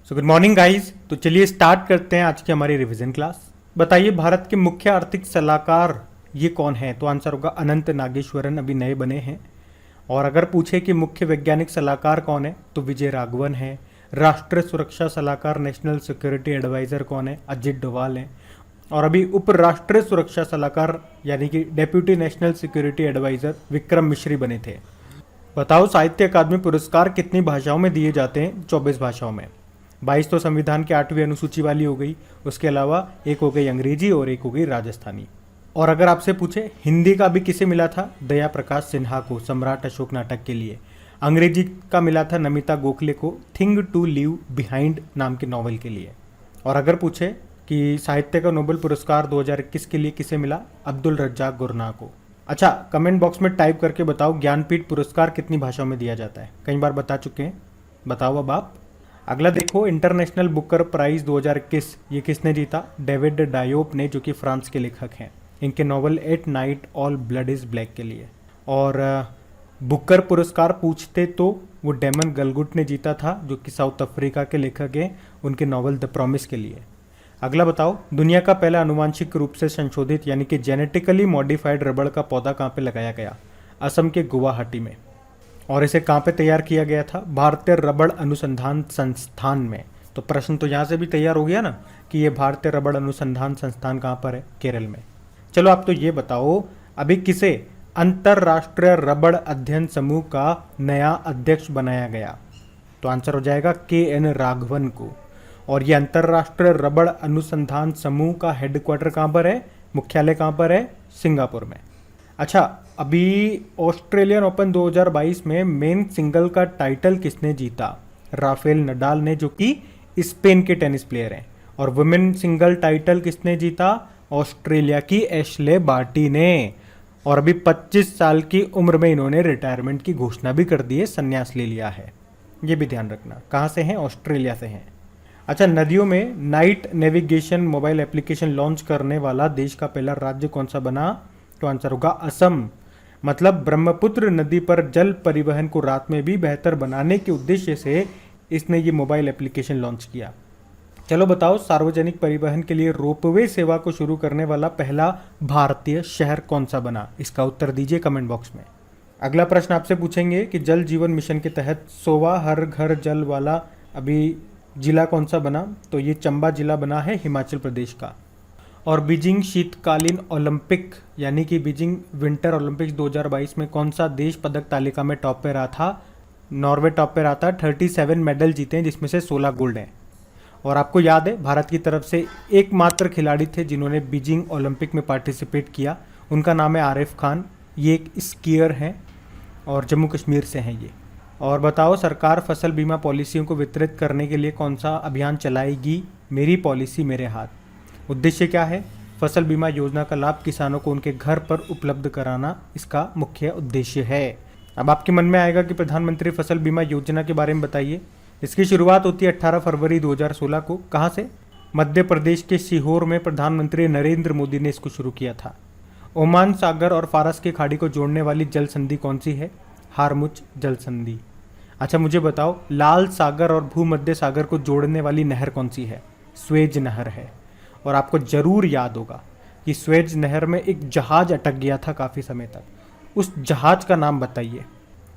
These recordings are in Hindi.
So good morning guys. तो चलिए स्टार्ट करते हैं आज की हमारी रिवीजन क्लास। बताइए भारत के मुख्य आर्थिक सलाहकार ये कौन है? तो आंसर होगा अनंत नागेश्वरन, अभी नए बने हैं। और अगर पूछे कि मुख्य वैज्ञानिक सलाहकार कौन है तो विजय राघवन है। राष्ट्रीय सुरक्षा सलाहकार नेशनल सिक्योरिटी एडवाइजर कौन है? अजित डोभाल है। और अभी उप राष्ट्रीय सुरक्षा सलाहकार यानी कि deputy national security adviser Vikram Misri बने थे। बताओ साहित्य अकादमी पुरस्कार कितनी भाषाओं में दिए जाते हैं? 24 भाषाओं में। 22 तो संविधान की 8वीं अनुसूची वाली हो गई, उसके अलावा एक हो गई अंग्रेजी और एक हो गई राजस्थानी। और अगर आपसे पूछे हिंदी का भी किसे मिला था? दया प्रकाश सिन्हा को, सम्राट अशोक नाटक के लिए। अंग्रेजी का मिला था नमिता गोखले को, थिंग टू लीव बिहाइंड नाम के नॉवल के लिए। और अगर पूछे कि साहित्य का नोबेल पुरस्कार 2021 के लिए किसे मिला? अब्दुल रज्जाक गुरनाह को। अच्छा, कमेंट बॉक्स में टाइप करके बताओ ज्ञानपीठ पुरस्कार कितनी भाषाओं में दिया जाता है? कई बार बता चुके हैं, बताओ अब आप। अगला देखो, इंटरनेशनल बुकर प्राइज 2021 ये किसने जीता? डेविड डायोप ने, जो कि फ्रांस के लेखक हैं, इनके novel at night all blood is black के लिए। और बुकर पुरस्कार पूछते तो वो डेमन गलगुट ने जीता था, जो कि साउथ अफ्रीका के लेखक हैं, उनके नॉवल द प्रॉमिस के लिए। अगला बताओ, दुनिया का पहला अनुवांशिक रूप से संशोधित यानी कि जेनेटिकली मॉडिफाइड रबड़ का पौधा कहाँ पे लगाया गया? असम के गुवाहाटी में। और इसे कहाँ पे तैयार किया गया था? भारतीय रबड़ अनुसंधान संस्थान में। तो प्रश्न तो यहाँ से भी तैयार हो गया ना कि ये भारतीय रबड़ अनुसंधान संस्थान कहाँ पर है? केरल में। चलो आप तो ये बताओ, अभी किसे अंतरराष्ट्रीय रबड़ अध्ययन समूह का नया अध्यक्ष बनाया गया? तो आंसर हो जाएगा KN राघवन को। और ये अंतरराष्ट्रीय रबड़ अनुसंधान समूह का हेडक्वार्टर कहाँ पर है? मुख्यालय कहाँ पर है? सिंगापुर में। अच्छा, अभी ऑस्ट्रेलियन ओपन 2022 में मेन सिंगल का टाइटल किसने जीता? राफेल नडाल ने, जो कि स्पेन के टेनिस प्लेयर हैं। और वुमेन सिंगल टाइटल किसने जीता? ऑस्ट्रेलिया की एशले बार्टी ने। और अभी 25 साल की उम्र में इन्होंने रिटायरमेंट की घोषणा भी कर दी है, संन्यास ले लिया है। ये भी ध्यान रखना। कहाँ से हैं? ऑस्ट्रेलिया से हैं। अच्छा, नदियों में night navigation mobile application launch करने वाला देश का पहला राज्य कौन सा बना? तो आंसर होगा असम। मतलब ब्रह्मपुत्र नदी पर जल परिवहन को रात में भी बेहतर बनाने के उद्देश्य से इसने ये मोबाइल एप्लीकेशन लॉन्च किया। चलो बताओ, सार्वजनिक परिवहन के लिए रोपवे सेवा को शुरू करने वाला पहला भारतीय शहर कौन सा बना? इसका उत्तर दीजिए कमेंट बॉक्स में। अगला प्रश्न आपसे पूछेंगे कि जल जीवन मिशन के तहत 100वां हर घर जल वाला अभी जिला कौन सा बना? तो ये चंबा जिला बना है, हिमाचल प्रदेश का। और बीजिंग शीतकालीन ओलंपिक यानी कि बीजिंग विंटर ओलंपिक्स 2022 में कौन सा देश पदक तालिका में टॉप पे रहा था? नॉर्वे टॉप पे रहा था। 37 मेडल जीते हैं, जिसमें से 16 गोल्ड हैं। और आपको याद है, भारत की तरफ से एकमात्र खिलाड़ी थे जिन्होंने बीजिंग ओलंपिक में पार्टिसिपेट किया, उनका नाम है आरिफ खान। ये एक स्कीयर हैं और जम्मू कश्मीर से हैं ये। और बताओ, सरकार फसल बीमा पॉलिसियों को वितरित करने के लिए कौन सा अभियान चलाएगी? मेरी पॉलिसी मेरे हाथ। उद्देश्य क्या है? फसल बीमा योजना का लाभ किसानों को उनके घर पर उपलब्ध कराना इसका मुख्य उद्देश्य है। अब आपके मन में आएगा कि प्रधानमंत्री फसल बीमा योजना के बारे में बताइए। इसकी शुरुआत होती है 18 फरवरी 2016 को। कहाँ से? मध्य प्रदेश के सीहोर में प्रधानमंत्री नरेंद्र मोदी ने इसको शुरू किया था। ओमान सागर और फारस की खाड़ी को जोड़ने वाली जल संधि कौन सी है? हारमुज जल संधि। अच्छा, मुझे बताओ, लाल सागर और भूमध्य सागर को जोड़ने वाली नहर कौन सी है? स्वेज नहर है। और आपको जरूर याद होगा कि स्वेज नहर में एक जहाज अटक गया था काफ़ी समय तक। उस जहाज का नाम बताइए।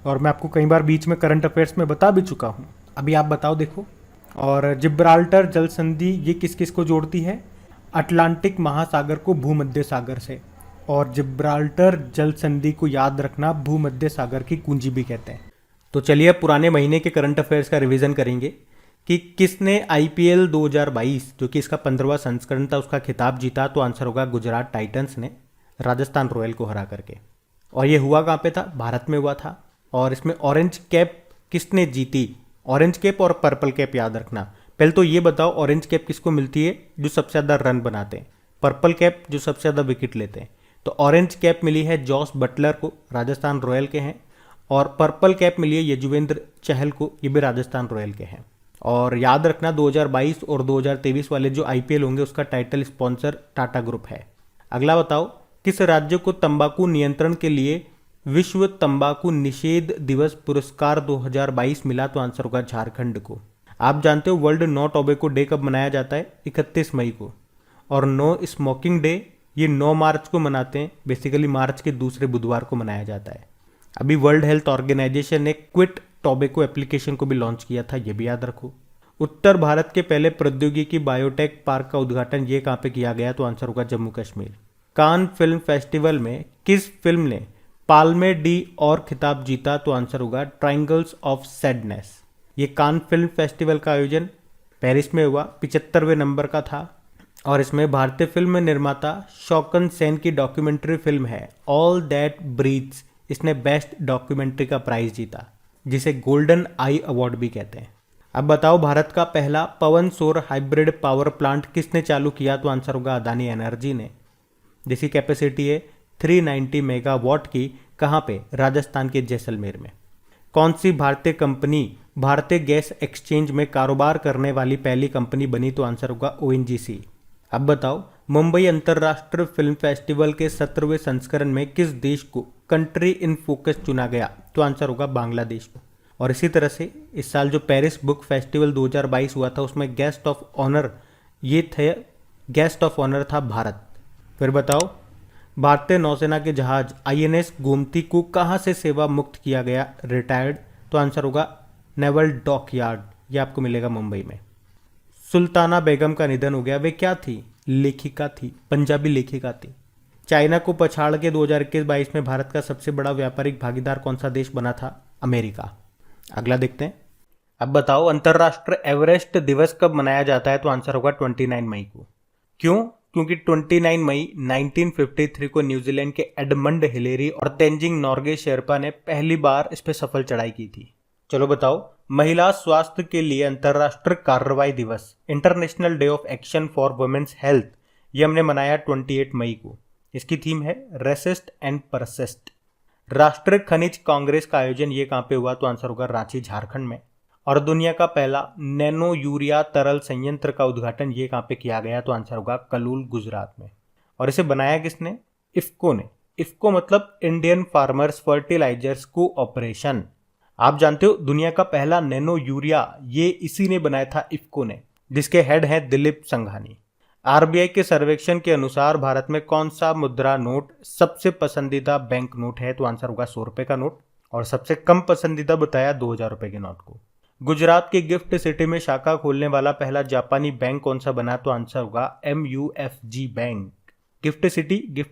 और मैं आपको कई बार बीच में करंट अफेयर्स में बता भी चुका हूँ, अभी आप बताओ देखो। और जिब्राल्टर जल संधि ये किस किस को जोड़ती है? अटलांटिक महासागर को भूमध्य सागर से। और जिब्राल्टर जल संधि को याद रखना, भूमध्य सागर की कुंजी भी कहते हैं। तो चलिए अब पुराने महीने के करंट अफेयर्स का रिवीजन करेंगे कि किसने IPL 2022 जो कि इसका 15वां संस्करण था उसका खिताब जीता? तो आंसर होगा गुजरात टाइटंस ने, राजस्थान रॉयल को हरा करके। और ये हुआ कहाँ पे था? भारत में हुआ था। और इसमें ऑरेंज कैप किसने जीती? ऑरेंज कैप और पर्पल कैप याद रखना। पहले तो ये बताओ, ऑरेंज कैप किसको मिलती है? जो सबसे ज़्यादा रन बनाते हैं। पर्पल कैप जो सबसे ज़्यादा विकेट लेते हैं। तो ऑरेंज कैप मिली है जॉस बटलर को, राजस्थान रॉयल के हैं। और पर्पल कैप मिली है यजुवेंद्र चहल को, ये भी राजस्थान रॉयल के हैं। और याद रखना, 2022 और 2023 वाले जो IPL होंगे उसका टाइटल स्पॉन्सर टाटा ग्रुप है। अगला बताओ, किस राज्य को तंबाकू नियंत्रण के लिए विश्व तंबाकू निषेध दिवस पुरस्कार 2022 मिला? तो आंसर होगा झारखंड को। आप जानते हो वर्ल्ड नो टोबैको डे कब मनाया जाता है? 31 मई को। और नो स्मोकिंग डे ये 9 मार्च को मनाते हैं, बेसिकली मार्च के दूसरे बुधवार को मनाया जाता है। अभी वर्ल्ड हेल्थ ऑर्गेनाइजेशन ने क्विट टोबैको एप्लीकेशन को भी लॉन्च किया था, ये भी याद रखो। उत्तर भारत के पहले प्रौद्योगिकी बायोटेक पार्क का उद्घाटन ये कहाँ पे किया गया? तो आंसर होगा Jammu Kashmir. Cannes film festival में किस फिल्म ने पाल्मे डी और खिताब जीता? तो आंसर होगा ट्रायंगल्स ऑफ सैडनेस। ये कान फिल्म फेस्टिवल का आयोजन पेरिस में हुआ, 75वें नंबर का था। और इसमें भारतीय फिल्म निर्माता शौकन सेन की डॉक्यूमेंट्री फिल्म है ऑल दैट ब्रीथ्स, इसने बेस्ट डॉक्यूमेंट्री का प्राइज जीता, जिसे गोल्डन आई अवार्ड भी कहते हैं। अब बताओ भारत का पहला पवन सौर हाइब्रिड पावर प्लांट किसने चालू किया? तो आंसर होगा अदानी एनर्जी ने, जिसकी कैपेसिटी है 390 मेगावाट की। कहाँ पे? राजस्थान के जैसलमेर में। कौन सी भारतीय कंपनी भारतीय गैस एक्सचेंज में कारोबार करने वाली पहली कंपनी बनी? तो आंसर होगा ONGC। अब बताओ मुंबई अंतर्राष्ट्रीय फिल्म फेस्टिवल के 17वें संस्करण में किस देश को कंट्री इन फोकस चुना गया? तो आंसर होगा बांग्लादेश को। और इसी तरह से इस साल जो पेरिस बुक फेस्टिवल 2022 हुआ था उसमें गेस्ट ऑफ ऑनर था भारत। फिर बताओ भारतीय नौसेना के जहाज INS गोमती को कहाँ से सेवा मुक्त किया गया, रिटायर्ड? तो आंसर होगा नेवल डॉकयार्ड, ये आपको मिलेगा मुंबई में। सुल्ताना बेगम का निधन हो गया, वे क्या थी? लेखिका थी, पंजाबी लेखिका थी। चाइना को पछाड़ के 2021-22 में भारत का सबसे बड़ा व्यापारिक भागीदार कौन सा देश बना था? अमेरिका। अगला देखते हैं। अब बताओ अंतर्राष्ट्रीय एवरेस्ट दिवस कब मनाया जाता है? तो आंसर होगा 29 मई को। क्यों? क्योंकि 29 मई 1953 को न्यूजीलैंड के एडमंड हिलेरी और तेंजिंग नोर्गे शेरपा ने पहली बार इस पर सफल चढ़ाई की थी। चलो बताओ महिला स्वास्थ्य के लिए अंतर्राष्ट्रीय कार्रवाई दिवस, international day of action for women's health, ये हमने मनाया 28 मई को। इसकी थीम है रेसिस्ट एंड परसिस्ट। राष्ट्रीय खनिज कांग्रेस का आयोजन ये कहाँ पे हुआ? तो आंसर होगा रांची झारखंड में। और दुनिया का पहला नैनो यूरिया तरल संयंत्र का उद्घाटन ये कहाँ पे किया गया? तो आंसर होगा कलूल गुजरात में। और इसे बनाया किसने? इफ्को ने। इफ्को मतलब इंडियन फार्मर्स फर्टिलाइजर्स कोऑपरेशन। आप जानते हो दुनिया का पहला नैनो यूरिया ये इसी ने बनाया था, इफ्को ने, जिसके हेड हैं दिलीप संघानी। RBI के सर्वेक्षण के अनुसार भारत में कौन सा मुद्रा नोट सबसे पसंदीदा बैंक नोट है? तो आंसर होगा 100 रुपए का नोट। और सबसे कम पसंदीदा बताया 2000 रुपए के नोट को। गुजरात के गिफ्ट सिटी में शाखा खोलने वाला पहला जापानी बैंक कौन सा बना? तो आंसर होगा MUFG बैंक। गिफ्ट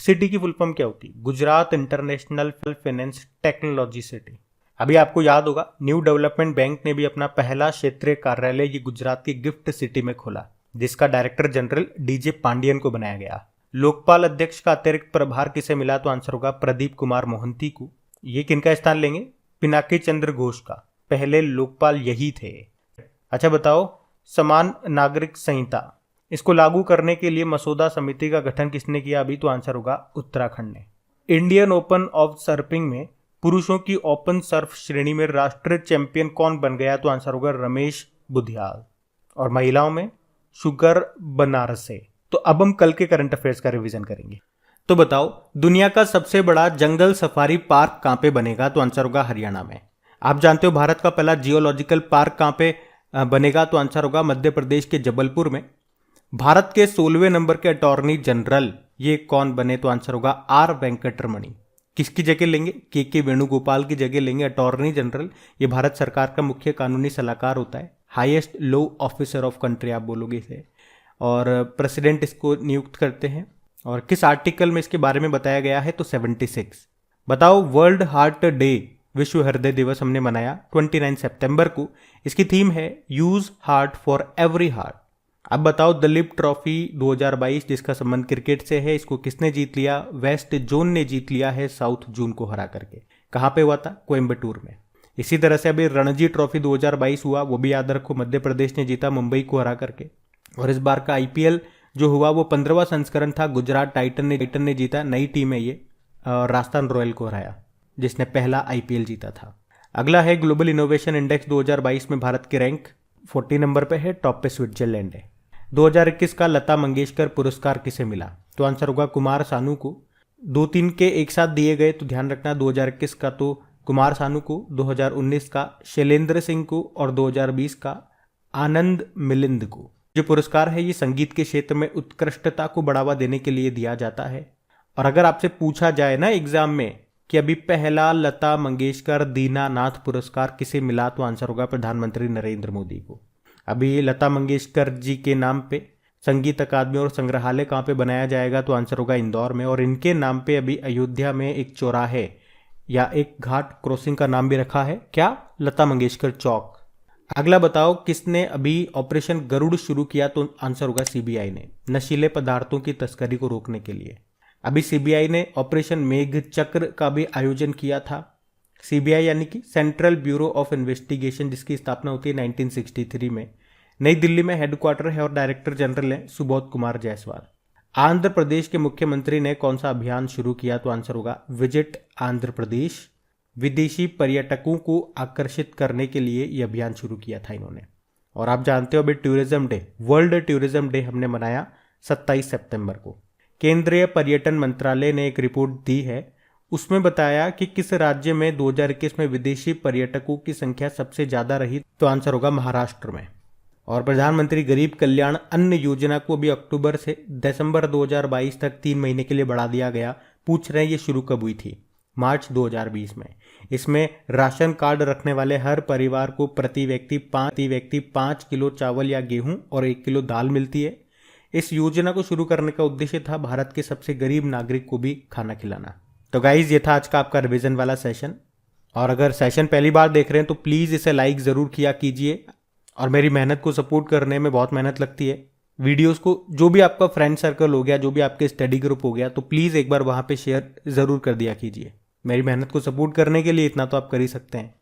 सिटी की फुल फॉर्म क्या होती? Gujarat international finance technology city. अभी आपको याद होगा न्यू डेवलपमेंट बैंक ने भी अपना पहला क्षेत्रीय कार्यालय ये गुजरात की गिफ्ट सिटी में खोला, जिसका डायरेक्टर जनरल DJ पांडियन को बनाया गया। लोकपाल अध्यक्ष का अतिरिक्त प्रभार किसे मिला? तो आंसर होगा प्रदीप कुमार मोहंती को। ये किनका स्थान लेंगे? पिनाकी चंद्र घोष का। पहले लोकपाल यही थे। अच्छा बताओ समान नागरिक संहिता, इसको लागू करने के लिए मसौदा समिति का गठन किसने किया? अभी तो आंसर होगा उत्तराखंड ने। इंडियन ओपन ऑफ सर्फिंग में पुरुषों की ओपन सर्फ श्रेणी में राष्ट्रीय चैंपियन कौन बन गया? तो आंसर होगा रमेश बुधियाल। और महिलाओं में शुगर बनारसे। तो अब हम कल के करंट अफेयर्स का रिवीजन करेंगे। तो बताओ दुनिया का सबसे बड़ा जंगल सफारी पार्क कहां पे बनेगा? तो आंसर होगा हरियाणा में। आप जानते हो भारत का पहला जियोलॉजिकल पार्क कहां पे बनेगा? तो आंसर होगा मध्य प्रदेश के जबलपुर में। भारत के 16वें नंबर के अटॉर्नी जनरल ये कौन बने? तो आंसर होगा R वेंकटरमणि। किसकी जगह लेंगे? के वेणुगोपाल की जगह लेंगे अटॉर्नी जनरल। ये भारत सरकार का मुख्य कानूनी सलाहकार होता है, highest law officer of country आप बोलोगे इसे। और प्रेसिडेंट इसको नियुक्त करते हैं। और किस आर्टिकल में इसके बारे में बताया गया है? तो 76। बताओ वर्ल्ड हार्ट डे, विश्व हृदय दिवस हमने मनाया 29 सितंबर को। इसकी थीम है use heart for every heart. अब बताओ दलीप ट्रॉफी 2022 जिसका संबंध क्रिकेट से है, इसको किसने जीत लिया? वेस्ट जोन ने जीत लिया है साउथ जोन को हरा करके। कहाँ पे हुआ था? कोयम्बटूर में। इसी तरह से अभी रणजी ट्रॉफी 2022 हुआ, वो भी याद रखो, मध्य प्रदेश ने जीता मुंबई को हरा करके। और इस बार का IPL जो हुआ वो 15वां संस्करण था, गुजरात टाइटन ने जीता, नई टीम है ये, और राजस्थान रॉयल को हराया जिसने पहला IPL जीता था। अगला है ग्लोबल इनोवेशन इंडेक्स 2022 में भारत की रैंक 40 नंबर पे है, टॉप पे स्विट्जरलैंड है। 2021 का लता मंगेशकर पुरस्कार किसे मिला? तो आंसर होगा कुमार सानू को। 2-3 के एक साथ दिए गए तो ध्यान रखना, 2021 का तो कुमार सानू को, 2019 का शैलेंद्र सिंह को और 2020 का आनंद मिलिंद को। जो पुरस्कार है ये संगीत के क्षेत्र में उत्कृष्टता को बढ़ावा देने के लिए दिया जाता है। और अगर आपसे पूछा जाए ना एग्जाम में कि अभी पहला लता मंगेशकर दीनानाथ पुरस्कार किसे मिला, तो आंसर होगा प्रधानमंत्री नरेंद्र मोदी को। अभी लता मंगेशकर जी के नाम पे संगीत अकादमी और संग्रहालय कहाँ पे बनाया जाएगा, तो आंसर होगा इंदौर में। और इनके नाम पे अभी अयोध्या में एक चौराहे या एक घाट क्रॉसिंग का नाम भी रखा है, क्या, लता मंगेशकर चौक। अगला बताओ किसने अभी ऑपरेशन गरुड़ शुरू किया, तो आंसर होगा सीबीआई ने, नशीले पदार्थों की तस्करी को रोकने के लिए। अभी सीबीआई ने ऑपरेशन मेघ चक्र का भी आयोजन किया था। सीबीआई यानी कि सेंट्रल ब्यूरो ऑफ इन्वेस्टिगेशन, जिसकी स्थापना होती है 1963 में, नई दिल्ली में हेडक्वार्टर है और डायरेक्टर जनरल है सुबोध कुमार जायसवाल। आंध्र प्रदेश के मुख्यमंत्री ने कौन सा अभियान शुरू किया, तो आंसर होगा विजिट आंध्र प्रदेश। विदेशी पर्यटकों को आकर्षित करने के लिए यह अभियान शुरू किया था इन्होंने। और आप जानते हो अभी tourism day, world tourism day हमने मनाया 27 सितंबर को। केंद्रीय पर्यटन मंत्रालय ने एक रिपोर्ट दी है, उसमें बताया कि किस राज्य में 2021 में विदेशी पर्यटकों की संख्या सबसे ज्यादा रही, तो आंसर होगा महाराष्ट्र में। और प्रधानमंत्री गरीब कल्याण अन्न योजना को भी अक्टूबर से दिसंबर 2022 तक 3 महीने के लिए बढ़ा दिया गया। पूछ रहे हैं ये शुरू कब हुई थी, मार्च 2020 में। इसमें राशन कार्ड रखने वाले हर परिवार को प्रति व्यक्ति 5 किलो चावल या गेहूं और 1 किलो दाल मिलती है। इस योजना को शुरू करने का उद्देश्य था भारत के सबसे गरीब नागरिक को भी खाना खिलाना। तो गाइज ये था आज का आपका रिवीजन वाला सेशन। और अगर सेशन पहली बार देख रहे हैं तो प्लीज़ इसे लाइक ज़रूर किया कीजिए। और मेरी मेहनत को सपोर्ट करने में बहुत मेहनत लगती है। वीडियोस को जो भी आपका फ्रेंड सर्कल हो गया, जो भी आपके स्टडी ग्रुप हो गया, तो प्लीज़ एक बार वहाँ पे शेयर ज़रूर कर दिया कीजिए। मेरी मेहनत को सपोर्ट करने के लिए इतना तो आप कर ही सकते हैं।